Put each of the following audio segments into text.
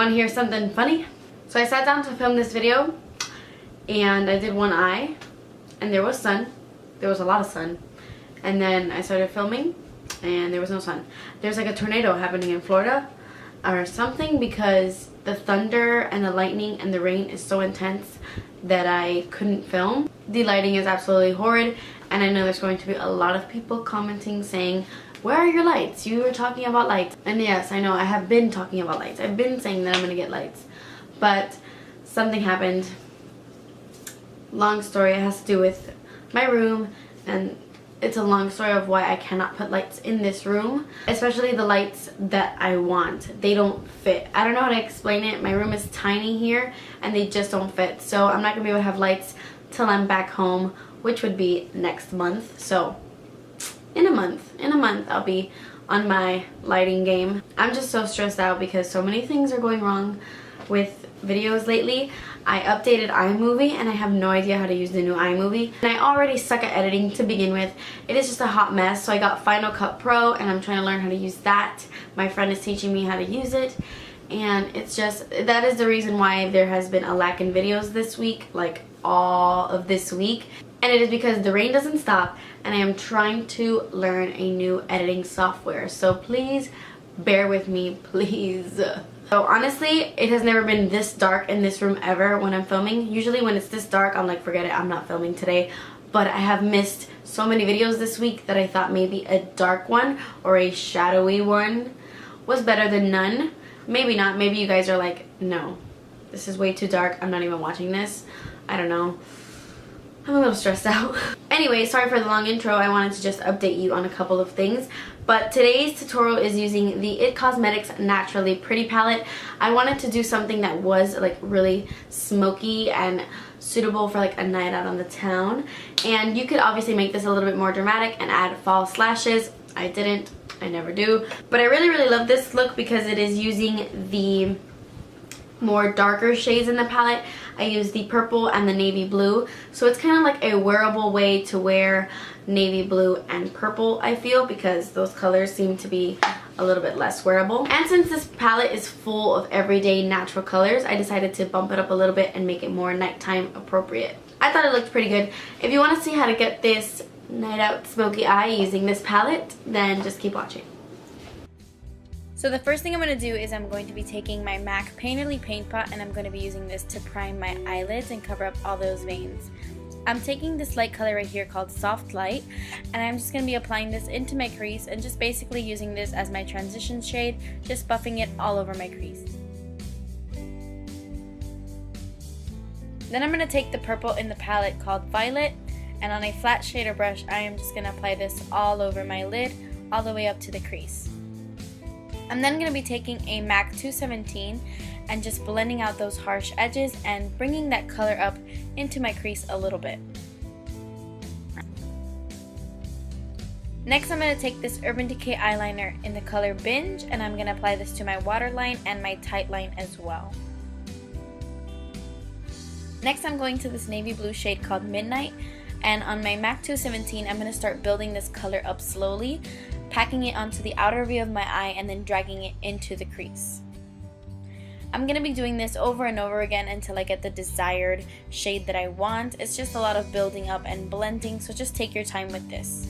want to hear something funny? So I sat down to film this video and I did one eye and there was sun. There was a lot of sun. And then I started filming and there was no sun. There's like a tornado happening in Florida or something because the thunder and the lightning and the rain is so intense that I couldn't film. The lighting is absolutely horrid and I know there's going to be a lot of people commenting saying, where are your lights? You were talking about lights. And yes, I know, I have been talking about lights. I've been saying that I'm gonna get lights. But something happened. Long story, it has to do with my room, and it's a long story of why I cannot put lights in this room, especially the lights that I want. They don't fit. I don't know how to explain it. My room is tiny here and they just don't fit. So I'm not gonna be able to have lights till I'm back home, which would be next month. So in a month I'll be on my lighting game. I'm just so stressed out because so many things are going wrong with videos lately. I updated iMovie and I have no idea how to use the new iMovie. And I already suck at editing to begin with. It is just a hot mess. So I got Final Cut Pro and I'm trying to learn how to use that. My friend is teaching me how to use it. And it's just, that is the reason why there has been a lack in videos this week, like all of this week. And it is because the rain doesn't stop and I am trying to learn a new editing software. So please bear with me, please. So honestly, it has never been this dark in this room ever when I'm filming. Usually when it's this dark, I'm like, forget it, I'm not filming today. But I have missed so many videos this week that I thought maybe a dark one or a shadowy one was better than none. Maybe not. Maybe you guys are like, no, this is way too dark. I'm not even watching this. I don't know. I'm a little stressed out. Anyway, sorry for the long intro. I wanted to just update you on a couple of things. But today's tutorial is using the IT Cosmetics Naturally Pretty palette. I wanted to do something that was like really smoky and suitable for like a night out on the town. And you could obviously make this a little bit more dramatic and add false lashes. I didn't. I never do. But I really love this look because it is using the more darker shades in the palette. I use the purple and the navy blue, so it's kind of like a wearable way to wear navy blue and purple, I feel, because those colors seem to be a little bit less wearable. And since this palette is full of everyday natural colors, I decided to bump it up a little bit and make it more nighttime appropriate. I thought it looked pretty good. If you want to see how to get this night out smoky eye using this palette, then just keep watching. So the first thing I'm going to do is I'm going to be taking my MAC Painterly Paint Pot and I'm going to be using this to prime my eyelids and cover up all those veins. I'm taking this light color right here called Soft Light and I'm just going to be applying this into my crease and just basically using this as my transition shade, just buffing it all over my crease. Then I'm going to take the purple in the palette called Violet and on a flat shader brush I am just going to apply this all over my lid, all the way up to the crease. I'm then going to be taking a MAC 217 and just blending out those harsh edges and bringing that color up into my crease a little bit. Next I'm going to take this Urban Decay eyeliner in the color Binge and I'm going to apply this to my waterline and my tight line as well. Next I'm going to this navy blue shade called Midnight and on my MAC 217 I'm going to start building this color up slowly, packing it onto the outer V of my eye and then dragging it into the crease. I'm going to be doing this over and over again until I get the desired shade that I want. It's just a lot of building up and blending, so just take your time with this.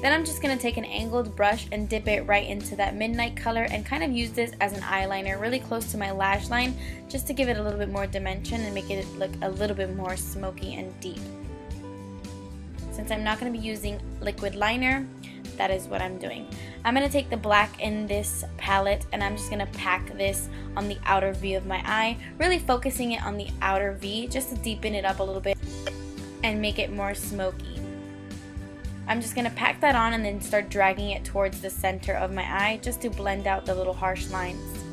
Then I'm just going to take an angled brush and dip it right into that midnight color and kind of use this as an eyeliner really close to my lash line just to give it a little bit more dimension and make it look a little bit more smoky and deep. Since I'm not going to be using liquid liner, that is what I'm doing. I'm going to take the black in this palette and I'm just going to pack this on the outer V of my eye, really focusing it on the outer V just to deepen it up a little bit and make it more smoky. I'm just going to pack that on and then start dragging it towards the center of my eye just to blend out the little harsh lines.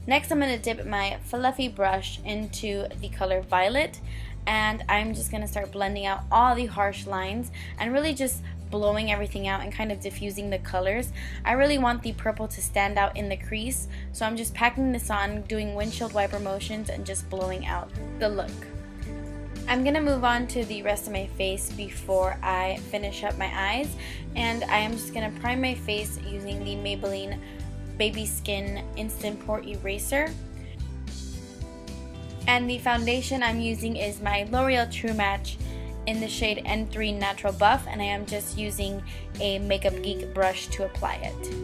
Next I'm going to dip my fluffy brush into the color Violet and I'm just going to start blending out all the harsh lines and really just blowing everything out and kind of diffusing the colors. I really want the purple to stand out in the crease, so I'm just packing this on, doing windshield wiper motions, and just blowing out the look. I'm going to move on to the rest of my face before I finish up my eyes, and I am just going to prime my face using the Maybelline Baby Skin Instant Pore Eraser. And the foundation I'm using is my L'Oreal True Match in the shade N3 Natural Buff, and I am just using a Makeup Geek brush to apply it.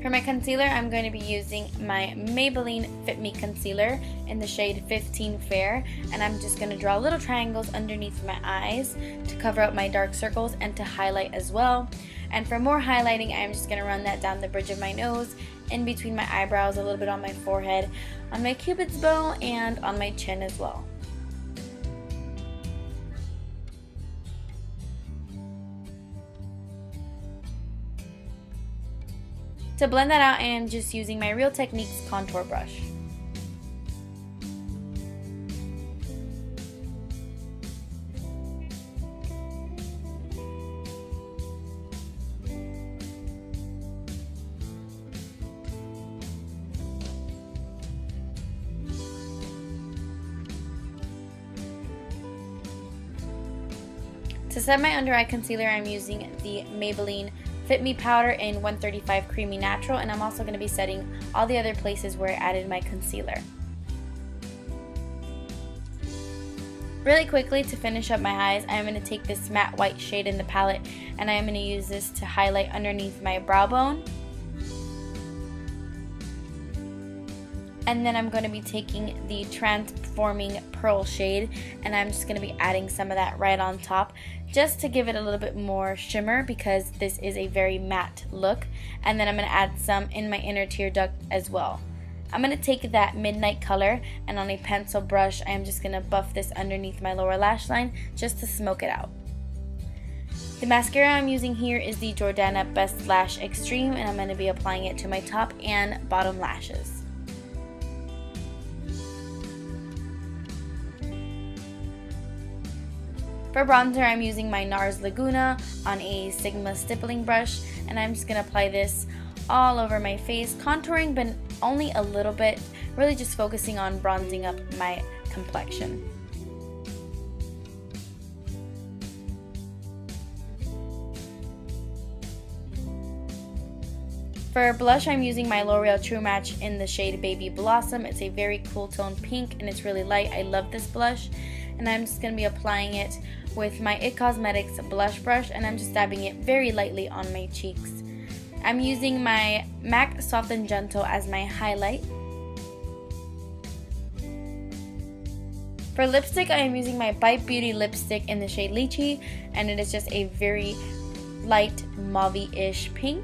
For my concealer, I'm going to be using my Maybelline Fit Me Concealer in the shade 15 Fair, and I'm just going to draw little triangles underneath my eyes to cover up my dark circles and to highlight as well. And for more highlighting, I'm just going to run that down the bridge of my nose, in between my eyebrows, a little bit on my forehead, on my cupid's bow, and on my chin as well. To blend that out, I am just using my Real Techniques contour brush. To set my under eye concealer, I'm using the Maybelline Fit Me powder in 135 Creamy Natural, and I'm also going to be setting all the other places where I added my concealer. Really quickly, to finish up my eyes, I am going to take this matte white shade in the palette, and I am going to use this to highlight underneath my brow bone. And then I'm going to be taking the Transforming Pearl shade, and I'm just going to be adding some of that right on top just to give it a little bit more shimmer, because this is a very matte look. And then I'm going to add some in my inner tear duct as well. I'm going to take that Midnight color, and on a pencil brush, I am just going to buff this underneath my lower lash line just to smoke it out. The mascara I'm using here is the Jordana Best Lash Extreme, and I'm going to be applying it to my top and bottom lashes. For bronzer, I'm using my NARS Laguna on a Sigma stippling brush, and I'm just going to apply this all over my face, contouring but only a little bit, really just focusing on bronzing up my complexion. For blush, I'm using my L'Oreal True Match in the shade Baby Blossom. It's a very cool tone pink, and it's really light. I love this blush, and I'm just going to be applying it with my IT Cosmetics blush brush, and I'm just dabbing it very lightly on my cheeks. I'm using my MAC Soft and Gentle as my highlight. For lipstick, I am using my Bite Beauty lipstick in the shade Lychee, and it is just a very light mauve-ish pink.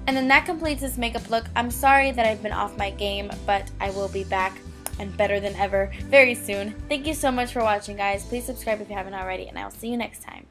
And then that completes this makeup look. I'm sorry that I've been off my game, but I will be back and better than ever very soon. Thank you so much for watching, guys. Please subscribe if you haven't already, and I'll see you next time.